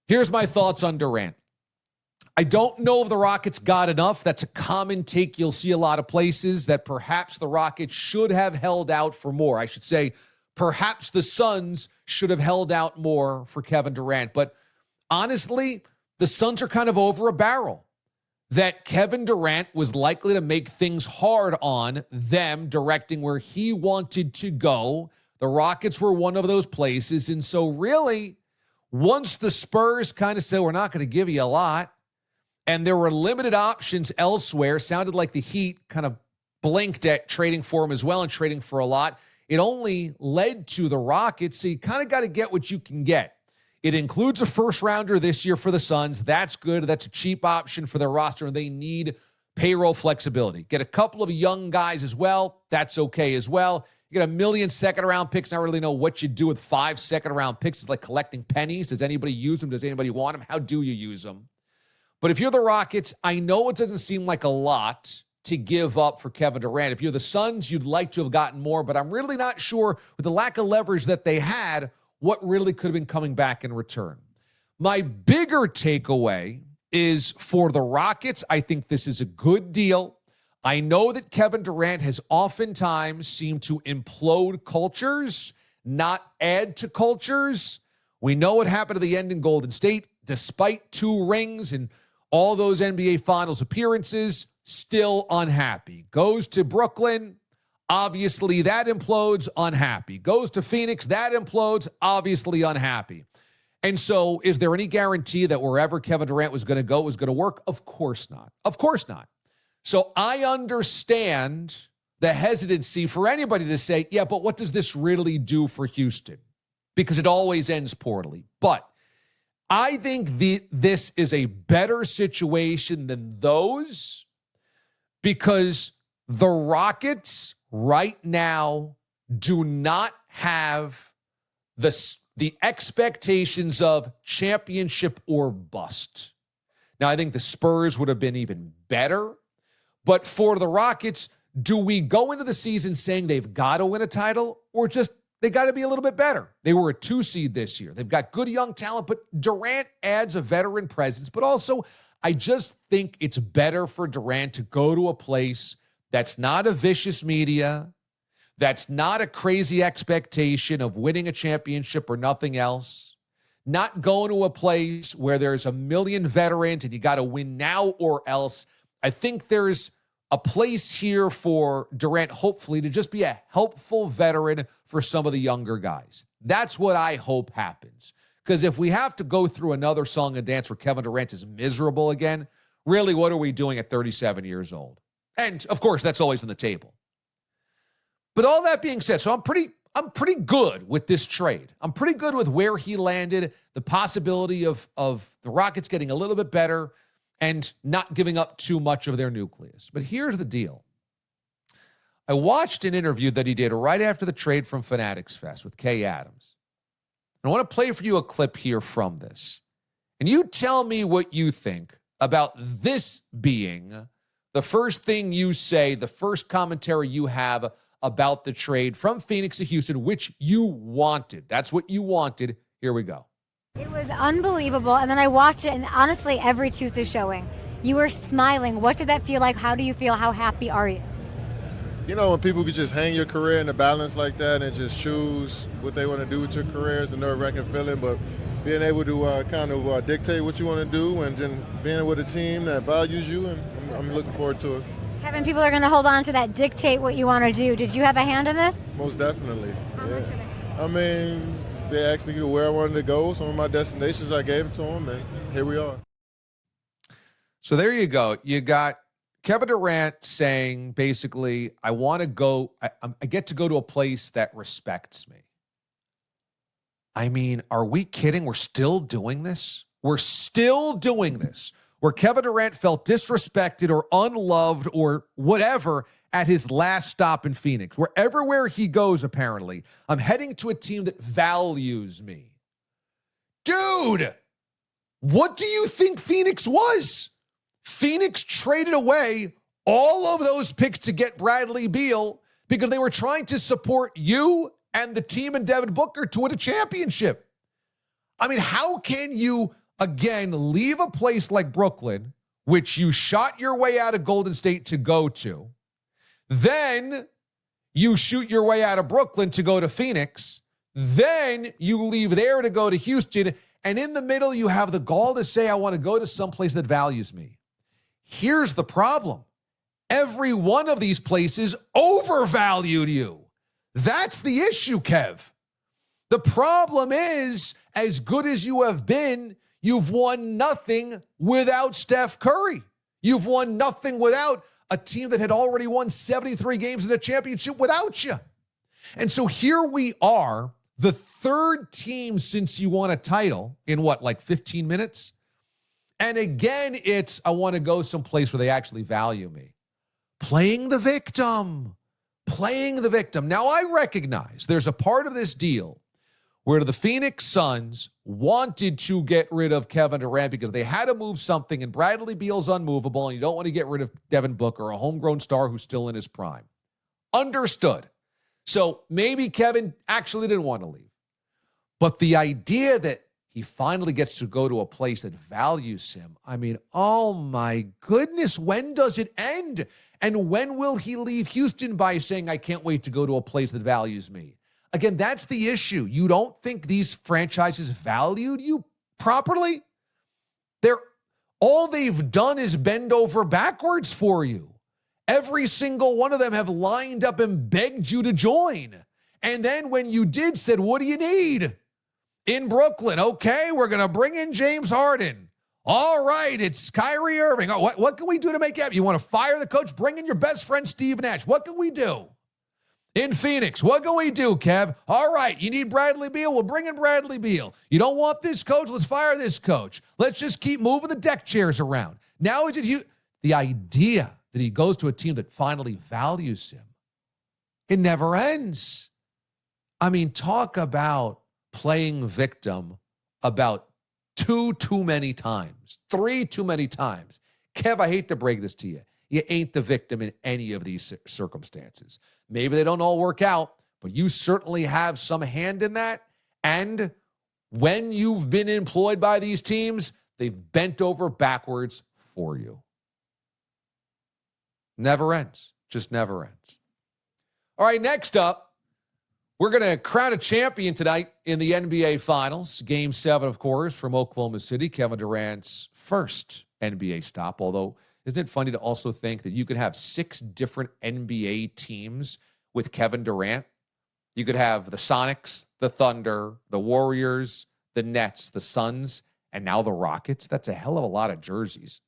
Here's my thoughts on Durant. I don't know if the Rockets got enough. That's a common take you'll see a lot of places, that perhaps the Rockets should have held out for more. I should say perhaps the Suns should have held out more for Kevin Durant. But honestly, the Suns are kind of over a barrel. That Kevin Durant was likely to make things hard on them directing where he wanted to go. The Rockets were one of those places. And so really, once the Spurs kind of said, we're not going to give you a lot, and there were limited options elsewhere, sounded like the Heat kind of blinked at trading for him as well and trading for a lot. It only led to the Rockets, so you kind of got to get what you can get. It includes a first-rounder this year for the Suns. That's good. That's a cheap option for their roster, and they need payroll flexibility. Get a couple of young guys as well. That's okay as well. You get 1 million second-round picks. I don't really know what you do with 5 second-round picks. It's like collecting pennies. Does anybody use them? Does anybody want them? How do you use them? But if you're the Rockets, I know it doesn't seem like a lot to give up for Kevin Durant. If you're the Suns, you'd like to have gotten more, but I'm really not sure with the lack of leverage that they had, what really could have been coming back in return. My bigger takeaway is for the Rockets, I think this is a good deal. I know that Kevin Durant has oftentimes seemed to implode cultures, not add to cultures. We know what happened at the end in Golden State. Despite 2 rings and all those NBA Finals appearances, still unhappy. Goes to Brooklyn, obviously that implodes, unhappy. Goes to Phoenix, that implodes, obviously unhappy. And so is there any guarantee that wherever Kevin Durant was going to go was going to work? Of course not. Of course not. So I understand the hesitancy for anybody to say, yeah, but what does this really do for Houston? Because it always ends poorly. But I think this is a better situation than those, because the Rockets right now do not have the expectations of championship or bust. Now, I think the Spurs would have been even better. But for the Rockets, do we go into the season saying they've got to win a title, or just they got to be a little bit better? They were a 2 seed this year. They've got good young talent, but Durant adds a veteran presence. But also, I just think it's better for Durant to go to a place that's not a vicious media, that's not a crazy expectation of winning a championship or nothing else, not going to a place where there's 1 million veterans and you got to win now or else. I think there's a place here for Durant, hopefully, to just be a helpful veteran for some of the younger guys. That's what I hope happens. Because if we have to go through another song and dance where Kevin Durant is miserable again, really, what are we doing at 37 years old? And, of course, that's always on the table. But all that being said, so I'm pretty good with this trade. I'm pretty good with where he landed, the possibility of the Rockets getting a little bit better and not giving up too much of their nucleus. But here's the deal. I watched an interview that he did right after the trade from Fanatics Fest with Kay Adams. I want to play for you a clip here from this. And you tell me what you think about this being the first thing you say, the first commentary you have about the trade from Phoenix to Houston, which you wanted. That's what you wanted. Here we go. It was unbelievable. And then I watched it, and honestly, every tooth is showing. You were smiling. What did that feel like? How do you feel? How happy are you? You know, when people could just hang your career in the balance like that and just choose what they want to do with your career, it's a nerve-wracking feeling. But being able to kind of dictate what you want to do and then being with a team that values you, and I'm looking forward to it. Kevin, people are going to hold on to that dictate what you want to do. Did you have a hand in this? Most definitely. How much of it? I mean, they asked me where I wanted to go. Some of my destinations, I gave them to them, and here we are. So there you go. You got Kevin Durant saying, basically, I want to go, I get to go to a place that respects me. I mean, are we kidding? We're still doing this? We're still doing this. Where Kevin Durant felt disrespected or unloved or whatever at his last stop in Phoenix. Where he goes, apparently, I'm heading to a team that values me. Dude, what do you think Phoenix was? Phoenix traded away all of those picks to get Bradley Beal because they were trying to support you and the team and Devin Booker to win a championship. I mean, how can you again, leave a place like Brooklyn, which you shot your way out of Golden State to go to. Then you shoot your way out of Brooklyn to go to Phoenix. Then you leave there to go to Houston. And in the middle, you have the gall to say, I want to go to someplace that values me. Here's the problem. Every one of these places overvalued you. That's the issue, Kev. The problem is, as good as you have been, you've won nothing without Steph Curry. You've won nothing without a team that had already won 73 games in the championship without you. And so here we are, the third team since you won a title in what, like 15 minutes? And again, it's, I want to go someplace where they actually value me. Playing the victim. Now, I recognize there's a part of this deal where the Phoenix Suns wanted to get rid of Kevin Durant because they had to move something, and Bradley Beal's unmovable, and you don't want to get rid of Devin Booker, a homegrown star who's still in his prime. Understood. So maybe Kevin actually didn't want to leave. But the idea that he finally gets to go to a place that values him, I mean, oh my goodness, when does it end? And when will he leave Houston by saying, I can't wait to go to a place that values me? Again, that's the issue. You don't think these franchises valued you properly? All they've done is bend over backwards for you. Every single one of them have lined up and begged you to join. And then when you did, said, what do you need? In Brooklyn, okay, we're going to bring in James Harden. All right, it's Kyrie Irving. Oh, what can we do to make it happen? You want to fire the coach? Bring in your best friend, Steve Nash. What can we do? In Phoenix, what can we do, Kev? All right, you need Bradley Beal? We'll bring in Bradley Beal. You don't want this coach? Let's fire this coach. Let's just keep moving the deck chairs around. Now is it you? The idea that he goes to a team that finally values him, it never ends. I mean, talk about playing victim about 2 too many times, 3 too many times. Kev, I hate to break this to you. You ain't the victim in any of these circumstances. Maybe they don't all work out, but you certainly have some hand in that. And when you've been employed by these teams, they've bent over backwards for you. Never ends. Just never ends. All right, next up, we're going to crown a champion tonight in the NBA Finals. Game 7, of course, from Oklahoma City. Kevin Durant's first NBA stop, although isn't it funny to also think that you could have 6 different NBA teams with Kevin Durant? You could have the Sonics, the Thunder, the Warriors, the Nets, the Suns, and now the Rockets. That's a hell of a lot of jerseys